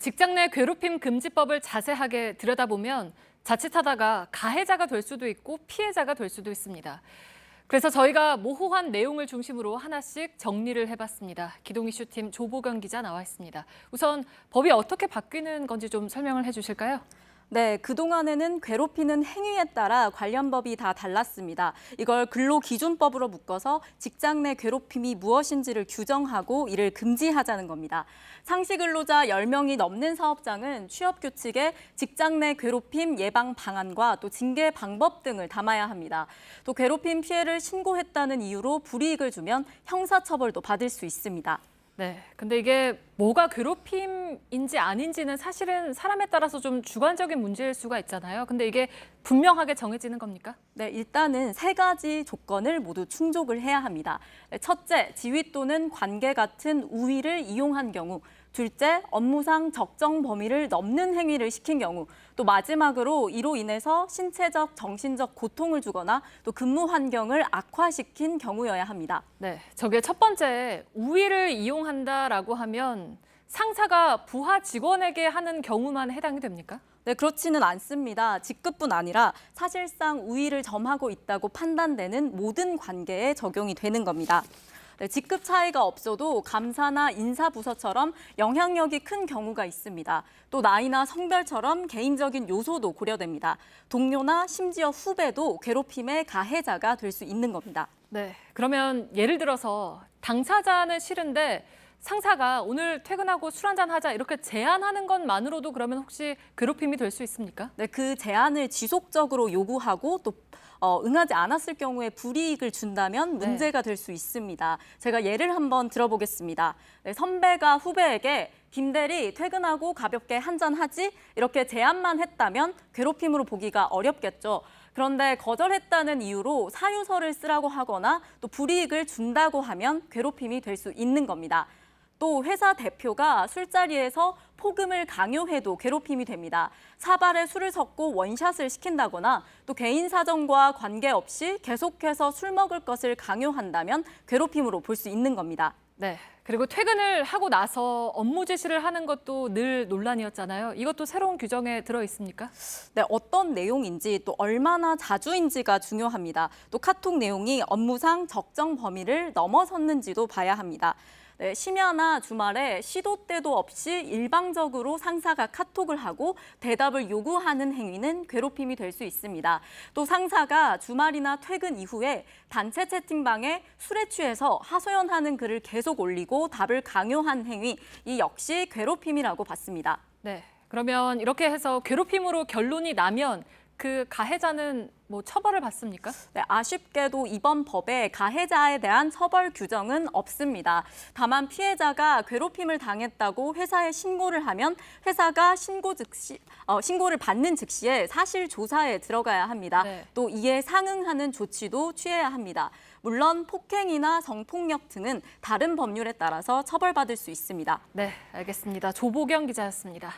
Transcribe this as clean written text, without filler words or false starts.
직장 내 괴롭힘 금지법을 자세하게 들여다보면 자칫하다가 가해자가 될 수도 있고 피해자가 될 수도 있습니다. 그래서 저희가 모호한 내용을 중심으로 하나씩 정리를 해봤습니다. 기동 이슈팀 조보경 기자 나와 있습니다. 우선 법이 어떻게 바뀌는 건지 좀 설명을 해주실까요? 네, 그동안에는 괴롭히는 행위에 따라 관련 법이 다 달랐습니다. 이걸 근로기준법으로 묶어서 직장 내 괴롭힘이 무엇인지를 규정하고 이를 금지하자는 겁니다. 상시 근로자 10명이 넘는 사업장은 취업 규칙에 직장 내 괴롭힘 예방 방안과 또 징계 방법 등을 담아야 합니다. 또 괴롭힘 피해를 신고했다는 이유로 불이익을 주면 형사처벌도 받을 수 있습니다. 네, 근데 이게 뭐가 괴롭힘인지 아닌지는 사실은 사람에 따라서 좀 주관적인 문제일 수가 있잖아요. 근데 이게 분명하게 정해지는 겁니까? 네, 일단은 세 가지 조건을 모두 충족을 해야 합니다. 첫째, 지위 또는 관계 같은 우위를 이용한 경우. 둘째, 업무상 적정 범위를 넘는 행위를 시킨 경우. 또 마지막으로 이로 인해서 신체적, 정신적 고통을 주거나 또 근무 환경을 악화시킨 경우여야 합니다. 네, 저게 첫 번째, 우위를 이용한다라고 하면 상사가 부하 직원에게 하는 경우만 해당이 됩니까? 네, 그렇지는 않습니다. 직급뿐 아니라 사실상 우위를 점하고 있다고 판단되는 모든 관계에 적용이 되는 겁니다. 네, 직급 차이가 없어도 감사나 인사부서처럼 영향력이 큰 경우가 있습니다. 또 나이나 성별처럼 개인적인 요소도 고려됩니다. 동료나 심지어 후배도 괴롭힘의 가해자가 될 수 있는 겁니다. 네, 그러면 예를 들어서 당사자는 싫은데 상사가 오늘 퇴근하고 술 한잔 하자 이렇게 제안하는 것만으로도 그러면 혹시 괴롭힘이 될 수 있습니까? 네, 그 제안을 지속적으로 요구하고 또 응하지 않았을 경우에 불이익을 준다면 문제가 될 수 있습니다. 제가 예를 한번 들어보겠습니다. 네, 선배가 후배에게 김 대리 퇴근하고 가볍게 한잔하지? 이렇게 제안만 했다면 괴롭힘으로 보기가 어렵겠죠. 그런데 거절했다는 이유로 사유서를 쓰라고 하거나 또 불이익을 준다고 하면 괴롭힘이 될 수 있는 겁니다. 또 회사 대표가 술자리에서 폭음을 강요해도 괴롭힘이 됩니다. 사발에 술을 섞고 원샷을 시킨다거나 또 개인 사정과 관계없이 계속해서 술 먹을 것을 강요한다면 괴롭힘으로 볼 수 있는 겁니다. 네, 그리고 퇴근을 하고 나서 업무 지시를 하는 것도 늘 논란이었잖아요. 이것도 새로운 규정에 들어 있습니까? 네, 어떤 내용인지 또 얼마나 자주인지가 중요합니다. 또 카톡 내용이 업무상 적정 범위를 넘어섰는지도 봐야 합니다. 네, 심야나 주말에 시도 때도 없이 일방적으로 상사가 카톡을 하고 대답을 요구하는 행위는 괴롭힘이 될 수 있습니다. 또 상사가 주말이나 퇴근 이후에 단체 채팅방에 술에 취해서 하소연하는 글을 계속 올리고 답을 강요한 행위, 이 역시 괴롭힘이라고 봤습니다. 네, 그러면 이렇게 해서 괴롭힘으로 결론이 나면 그 가해자는 뭐 처벌을 받습니까? 네, 아쉽게도 이번 법에 가해자에 대한 처벌 규정은 없습니다. 다만 피해자가 괴롭힘을 당했다고 회사에 신고를 하면 회사가 신고를 받는 즉시에 사실 조사에 들어가야 합니다. 네. 또 이에 상응하는 조치도 취해야 합니다. 물론 폭행이나 성폭력 등은 다른 법률에 따라서 처벌받을 수 있습니다. 네, 알겠습니다. 조보경 기자였습니다.